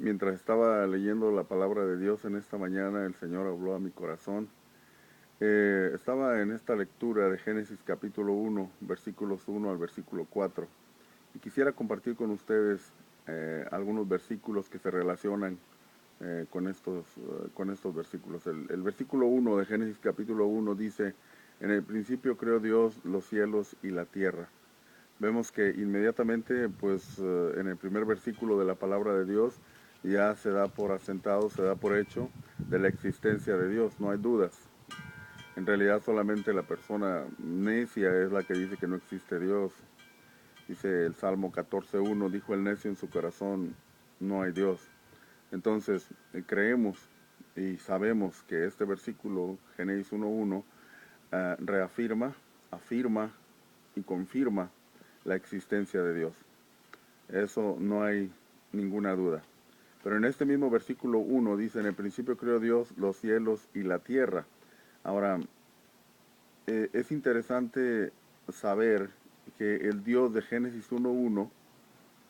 Mientras estaba leyendo la palabra de Dios en esta mañana, el Señor habló a mi corazón. Estaba en esta lectura de Génesis capítulo 1, versículos 1 al versículo 4. Y quisiera compartir con ustedes algunos versículos que se relacionan con estos versículos. El versículo 1 de Génesis capítulo 1 dice: en el principio creó Dios los cielos y la tierra. Vemos que inmediatamente, pues en el primer versículo de la palabra de Dios, ya se da por asentado, se da por hecho de la existencia de Dios, no hay dudas. En realidad solamente la persona necia es la que dice que no existe Dios. Dice el Salmo 14:1, dijo el necio en su corazón, no hay Dios. Entonces, creemos y sabemos que este versículo, Génesis 1:1, reafirma, afirma y confirma la existencia de Dios. Eso no hay ninguna duda. Pero en este mismo versículo 1 dice: en el principio creó Dios los cielos y la tierra. Ahora, es interesante saber que el Dios de Génesis 1:1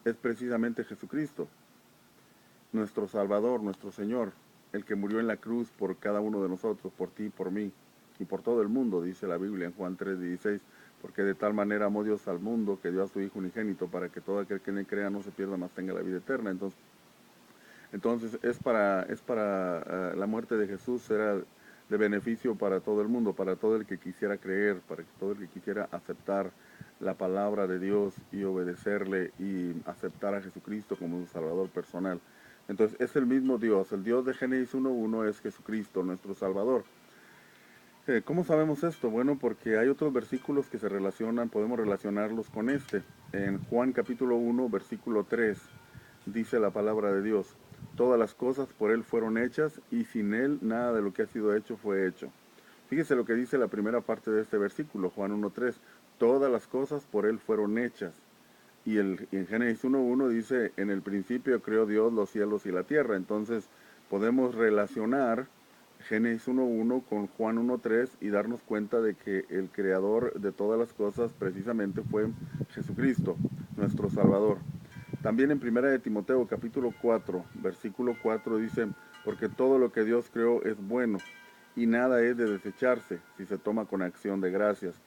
es precisamente Jesucristo, nuestro Salvador, nuestro Señor, el que murió en la cruz por cada uno de nosotros, por ti, por mí y por todo el mundo, dice la Biblia en Juan 3:16, porque de tal manera amó Dios al mundo que dio a su Hijo unigénito para que todo aquel que en él crea no se pierda, mas tenga la vida eterna. Entonces es para la muerte de Jesús será de beneficio para todo el mundo, para todo el que quisiera creer, para todo el que quisiera aceptar la palabra de Dios y obedecerle y aceptar a Jesucristo como su Salvador personal. Entonces es el mismo Dios, el Dios de Génesis 1:1 es Jesucristo, nuestro Salvador. ¿Cómo sabemos esto? Bueno, porque hay otros versículos que se relacionan, podemos relacionarlos con este. En Juan capítulo 1, versículo 3, dice la palabra de Dios: todas las cosas por Él fueron hechas, y sin Él nada de lo que ha sido hecho fue hecho. Fíjese lo que dice la primera parte de este versículo, Juan 1:3, todas las cosas por Él fueron hechas. Y en Génesis 1:1 dice: en el principio creó Dios los cielos y la tierra. Entonces podemos relacionar Génesis 1:1 con Juan 1:3 y darnos cuenta de que el creador de todas las cosas precisamente fue Jesucristo, nuestro Salvador. También en Primera de Timoteo capítulo 4, versículo 4 dice: porque todo lo que Dios creó es bueno, y nada es de desecharse si se toma con acción de gracias.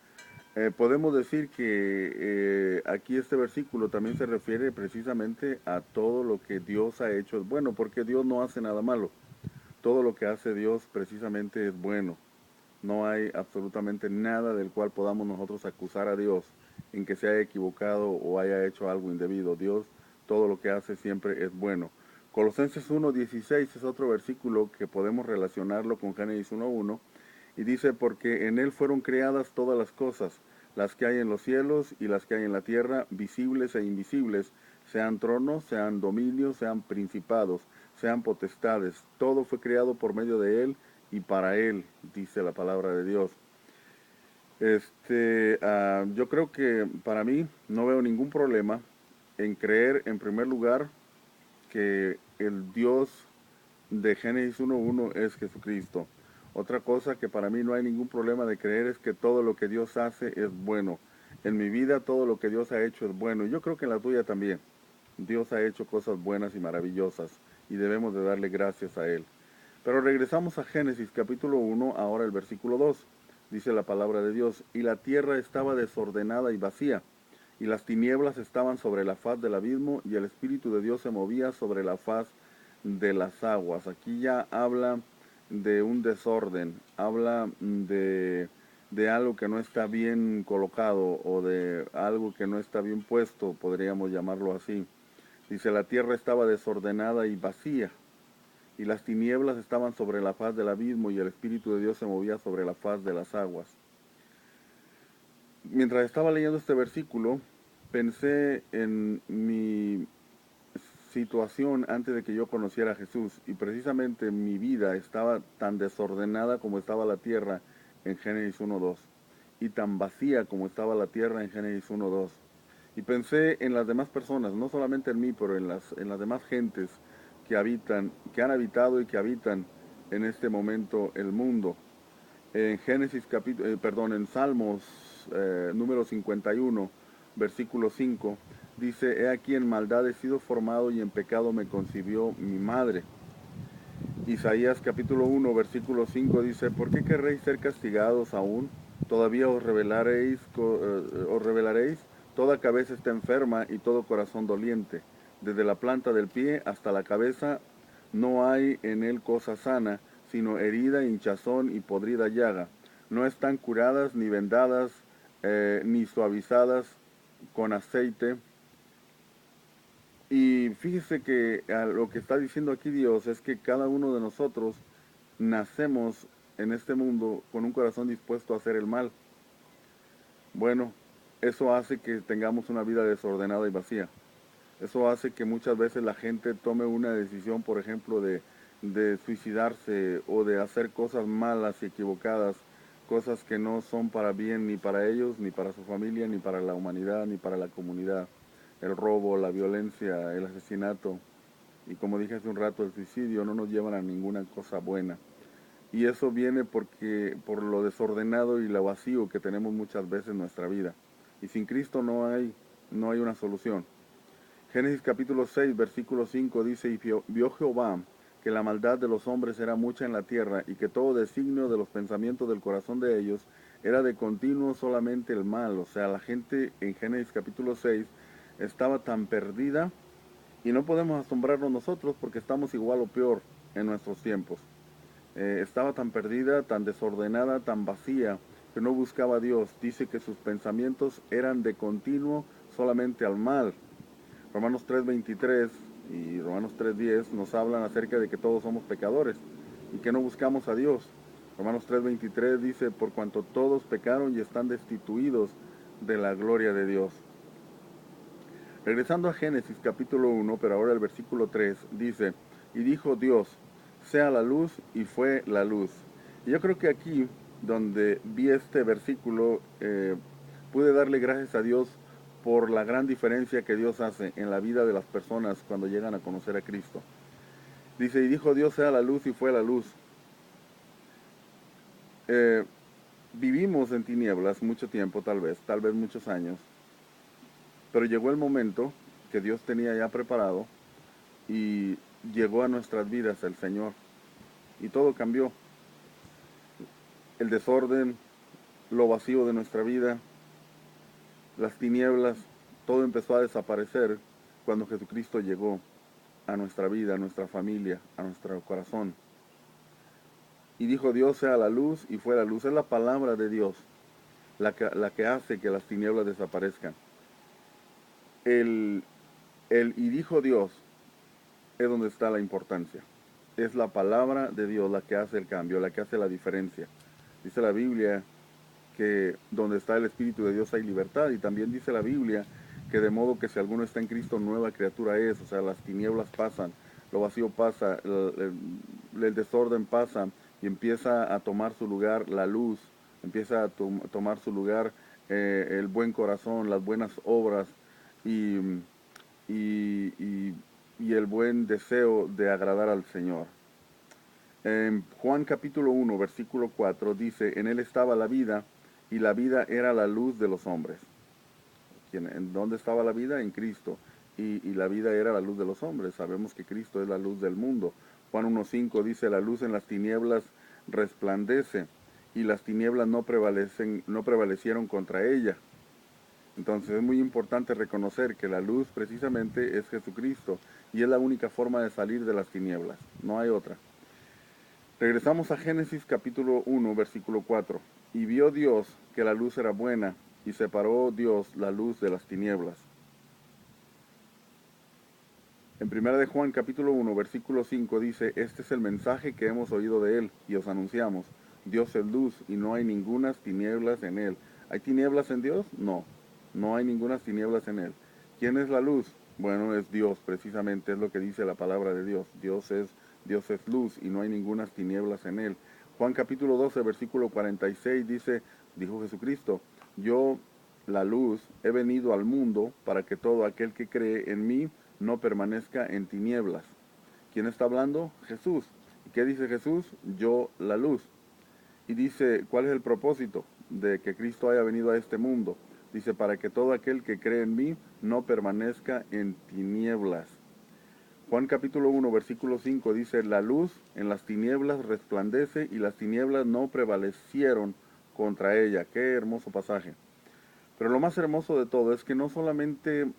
Podemos decir que aquí este versículo también se refiere precisamente a todo lo que Dios ha hecho es bueno, porque Dios no hace nada malo. Todo lo que hace Dios precisamente es bueno. No hay absolutamente nada del cual podamos nosotros acusar a Dios en que se haya equivocado o haya hecho algo indebido. Dios todo lo que hace siempre es bueno. Colosenses 1:16 es otro versículo que podemos relacionarlo con Génesis 1:1 y dice: porque en Él fueron creadas todas las cosas, las que hay en los cielos y las que hay en la tierra, visibles e invisibles, sean tronos, sean dominios, sean principados, sean potestades. Todo fue creado por medio de Él y para Él, dice la palabra de Dios. Yo creo que para mí no veo ningún problema en creer en primer lugar que el Dios de Génesis 1:1 es Jesucristo. Otra cosa que para mí no hay ningún problema de creer es que todo lo que Dios hace es bueno. En mi vida todo lo que Dios ha hecho es bueno. Y yo creo que en la tuya también. Dios ha hecho cosas buenas y maravillosas y debemos de darle gracias a Él. Pero regresamos a Génesis capítulo 1, ahora el versículo 2. Dice la palabra de Dios: y la tierra estaba desordenada y vacía, y las tinieblas estaban sobre la faz del abismo, y el Espíritu de Dios se movía sobre la faz de las aguas. Aquí ya habla de un desorden, habla de algo que no está bien colocado o de algo que no está bien puesto, podríamos llamarlo así. Dice: la tierra estaba desordenada y vacía, y las tinieblas estaban sobre la faz del abismo, y el Espíritu de Dios se movía sobre la faz de las aguas. Mientras estaba leyendo este versículo, pensé en mi situación antes de que yo conociera a Jesús, y precisamente mi vida estaba tan desordenada como estaba la tierra en Génesis 1:2, y tan vacía como estaba la tierra en Génesis 1:2. Y pensé en las demás personas, no solamente en mí, pero en las demás gentes que habitan, que han habitado y que habitan en este momento el mundo. En en Salmos número 51, versículo 5, Dice, he aquí en maldad he sido formado y en pecado me concibió mi madre. Isaías capítulo 1, versículo 5 dice, ¿por qué querréis ser castigados aún? Todavía os revelaréis, toda cabeza está enferma y todo corazón doliente. Desde la planta del pie hasta la cabeza no hay en él cosa sana, sino herida, hinchazón y podrida llaga. No están curadas ni vendadas, ni suavizadas con aceite. Y fíjese que lo que está diciendo aquí Dios es que cada uno de nosotros nacemos en este mundo con un corazón dispuesto a hacer el mal. Bueno, eso hace que tengamos una vida desordenada y vacía. Eso hace que muchas veces la gente tome una decisión, por ejemplo, de suicidarse o de hacer cosas malas y equivocadas, cosas que no son para bien ni para ellos, ni para su familia, ni para la humanidad, ni para la comunidad. El robo, la violencia, el asesinato y como dije hace un rato, el suicidio no nos llevan a ninguna cosa buena. Y eso viene por lo desordenado y lo vacío que tenemos muchas veces en nuestra vida. Y sin Cristo no hay una solución. Génesis capítulo 6, versículo 5 dice, y vio Jehová que la maldad de los hombres era mucha en la tierra, y que todo designio de los pensamientos del corazón de ellos era de continuo solamente el mal. O sea, la gente en Génesis capítulo 6 estaba tan perdida, y no podemos asombrarnos nosotros porque estamos igual o peor en nuestros tiempos. Estaba tan perdida, tan desordenada, tan vacía, que no buscaba a Dios. Dice que sus pensamientos eran de continuo solamente al mal. Romanos 3:23 y Romanos 3:10 nos hablan acerca de que todos somos pecadores y que no buscamos a Dios. Romanos 3:23 dice, por cuanto todos pecaron y están destituidos de la gloria de Dios. Regresando a Génesis capítulo 1, pero ahora el versículo 3 dice, y dijo Dios, sea la luz, y fue la luz. Y yo creo que aquí, donde vi este versículo, pude darle gracias a Dios por la gran diferencia que Dios hace en la vida de las personas cuando llegan a conocer a Cristo. Dice, y dijo Dios, sea la luz, y fue la luz. Eh, Vivimos en tinieblas mucho tiempo, tal vez muchos años, pero llegó el momento que Dios tenía ya preparado y llegó a nuestras vidas el Señor y todo cambió. El desorden, lo vacío de nuestra vida, las tinieblas, todo empezó a desaparecer cuando Jesucristo llegó a nuestra vida, a nuestra familia, a nuestro corazón. Y dijo Dios sea la luz, y fue la luz. Es la palabra de Dios la que hace que las tinieblas desaparezcan. El y dijo Dios es donde está la importancia. Es la palabra de Dios la que hace el cambio, la que hace la diferencia. Dice la Biblia que donde está el Espíritu de Dios hay libertad, y también dice la Biblia que de modo que si alguno está en Cristo, nueva criatura es. O sea, las tinieblas pasan, lo vacío pasa, el desorden pasa, y empieza a tomar su lugar la luz, empieza a tomar su lugar el buen corazón, las buenas obras y, y, y, y el buen deseo de agradar al Señor. En Juan capítulo 1, versículo 4 dice, en él estaba la vida, y la vida era la luz de los hombres. ¿En dónde estaba la vida? En Cristo. Y la vida era la luz de los hombres. Sabemos que Cristo es la luz del mundo. Juan 1.5 dice, la luz en las tinieblas resplandece, y las tinieblas no prevalecieron contra ella. Entonces es muy importante reconocer que la luz precisamente es Jesucristo, y es la única forma de salir de las tinieblas. No hay otra. Regresamos a Génesis capítulo 1, versículo 4. Y vio Dios que la luz era buena, y separó Dios la luz de las tinieblas. En 1 de Juan capítulo 1, versículo 5 dice, este es el mensaje que hemos oído de él, y os anunciamos. Dios es luz, y no hay ningunas tinieblas en él. ¿Hay tinieblas en Dios? No, no hay ningunas tinieblas en él. ¿Quién es la luz? Bueno, es Dios, precisamente es lo que dice la palabra de Dios. Dios es luz, y no hay ningunas tinieblas en él. Juan capítulo 12, versículo 46 dice, dijo Jesucristo, yo, la luz, he venido al mundo para que todo aquel que cree en mí no permanezca en tinieblas. ¿Quién está hablando? Jesús. ¿Y qué dice Jesús? Yo, la luz. Y dice, ¿cuál es el propósito de que Cristo haya venido a este mundo? Dice, para que todo aquel que cree en mí no permanezca en tinieblas. Juan capítulo 1, versículo 5 dice, la luz en las tinieblas resplandece y las tinieblas no prevalecieron contra ella. Qué hermoso pasaje. Pero lo más hermoso de todo es que no solamente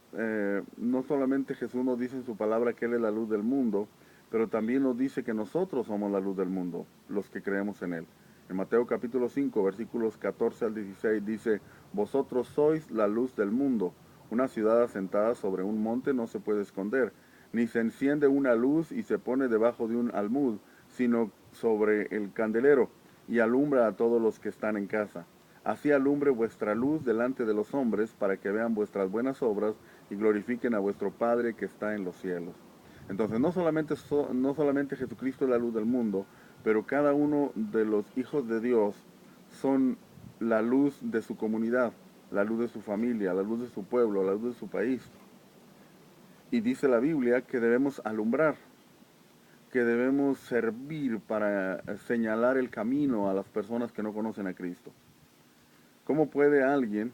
Jesús nos dice en su palabra que Él es la luz del mundo, pero también nos dice que nosotros somos la luz del mundo, los que creemos en Él. En Mateo capítulo 5, versículos 14 al 16 dice, vosotros sois la luz del mundo. Una ciudad asentada sobre un monte no se puede esconder, ni se enciende una luz y se pone debajo de un almud, sino sobre el candelero, y alumbra a todos los que están en casa. Así alumbre vuestra luz delante de los hombres, para que vean vuestras buenas obras y glorifiquen a vuestro Padre que está en los cielos. Entonces, no solamente Jesucristo es la luz del mundo, pero cada uno de los hijos de Dios son la luz de su comunidad, la luz de su familia, la luz de su pueblo, la luz de su país. Y dice la Biblia que debemos alumbrar, que debemos servir para señalar el camino a las personas que no conocen a Cristo. ¿Cómo puede alguien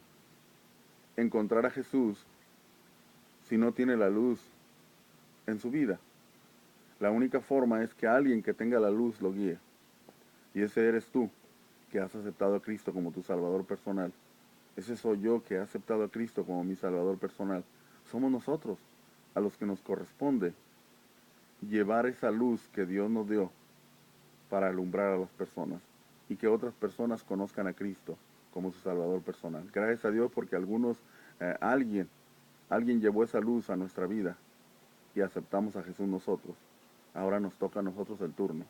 encontrar a Jesús si no tiene la luz en su vida? La única forma es que alguien que tenga la luz lo guíe. Y ese eres tú, que has aceptado a Cristo como tu Salvador personal. Ese soy yo, que he aceptado a Cristo como mi Salvador personal. Somos nosotros a los que nos corresponde llevar esa luz que Dios nos dio para alumbrar a las personas y que otras personas conozcan a Cristo como su Salvador personal. Gracias a Dios porque alguien llevó esa luz a nuestra vida y aceptamos a Jesús nosotros. Ahora nos toca a nosotros el turno.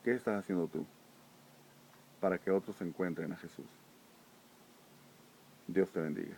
¿Qué estás haciendo tú para que otros encuentren a Jesús? Dios te bendiga.